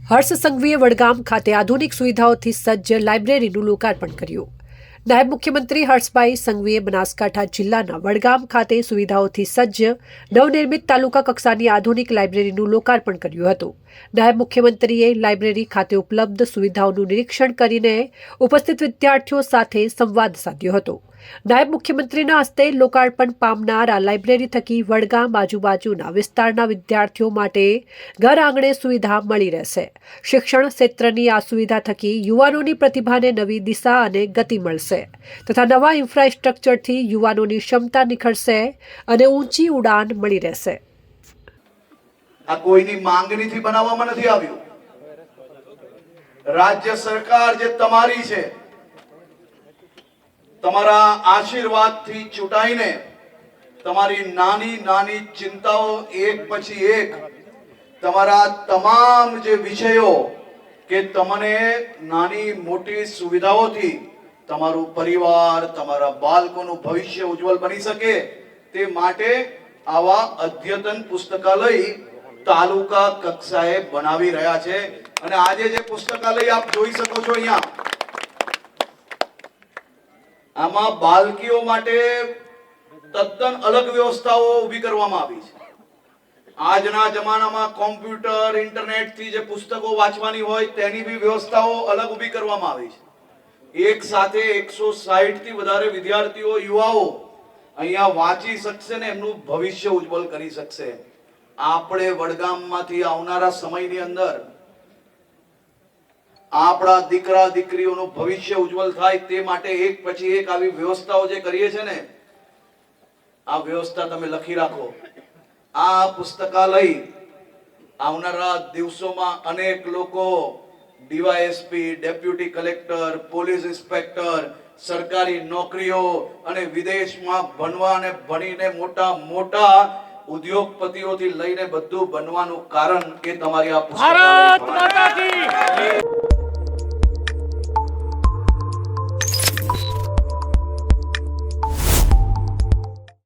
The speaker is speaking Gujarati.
હર્ષ સંઘવીએ વડગામ ખાતે આધુનિક સુવિધાઓથી સજ્જ લાઇબ્રેરીનું લોકાર્પણ કર્યું. નાયબ મુખ્યમંત્રી હર્ષભાઈ સંઘવીએ બનાસકાંઠા જિલ્લાના વડગામ ખાતે સુવિધાઓથી સજ્જ નવનિર્મિત તાલુકા કક્ષાની આધુનિક લાઇબ્રેરીનું લોકાર્પણ કર્યું હતું. નાયબ મુખ્યમંત્રીએ લાઇબ્રેરી ખાતે ઉપલબ્ધ સુવિધાઓનું નિરીક્ષણ કરીને ઉપસ્થિત વિદ્યાર્થીઓ સાથે સંવાદ સાધ્યો હતો. નાયબ મુખ્યમંત્રીના હસ્તે લોકાર્પણ પામનાર આ લાઇબ્રેરી થકી વડગામ આજુબાજુના વિસ્તારના વિદ્યાર્થીઓ માટે ઘર આંગણે સુવિધા મળી રહેશે. શિક્ષણ ક્ષેત્રની આ સુવિધા થકી યુવાનોની પ્રતિભાને નવી દિશા અને ગતિ મળશે તથા નવા ઇન્ફ્રાસ્ટ્રક્ચરથી યુવાનોની ક્ષમતા નિખરશે અને ઊંચી ઉડાન મળી રહેશે. આ કોઈની માંગણીથી બનાવવામાં નથી આવ્યું. રાજ્ય સરકાર જે તમારી છે, તમારા આશીર્વાદથી ચૂંટાઈને તમારી નાની નાની ચિંતાઓ એક પછી એક, તમારા તમામ જે વિષયો કે તમને નાની મોટી સુવિધાઓથી તમારું પરિવાર, તમારા બાળકોનું ભવિષ્ય ઉજ્જવળ બની શકે તે માટે આવા અદ્યતન પુસ્તકાલય તાલુકા કક્ષાએ બનાવી રહ્યા છે. અને આજે જે પુસ્તકાલય આપ જોઈ શકો છો અહીંયા, આમાં બાળકીઓ માટે તદ્દન અલગ વ્યવસ્થાઓ ઊભી કરવામાં આવી છે. આજના જમાનામાં કોમ્પ્યુટર, ઇન્ટરનેટથી જે પુસ્તકો વાંચવાની હોય તેની બી વ્યવસ્થાઓ અલગ ઊભી કરવામાં આવી છે. એક સાથે 160 થી વધારે વિદ્યાર્થીઓ, યુવાઓ અહીંયા વાંચી શકશે ને એમનું ભવિષ્ય ઉજ્જવળ કરી શકશે. આપણે વડગામમાંથી આવનારા સમયની અંદર આપણા દીકરા દીકરીઓનું ભવિષ્ય ઉજ્જવળ થાય તે માટે એક પછી એક આવી વ્યવસ્થાઓ જે કરીએ છે ને, આ વ્યવસ્થા તમે લખી રાખો. આ પુસ્તકાલય આવનારા દિવસોમાં અનેક લોકો DYSP, deputy collector, police inspector, સરકારી નોકરીઓ અને વિદેશમાં ભણવા અને ભણીને મોટા મોટા ઉદ્યોગપતિઓથી લઈને બધું બનવાનું કારણ કે તમારી આ પુસ્તકાલય.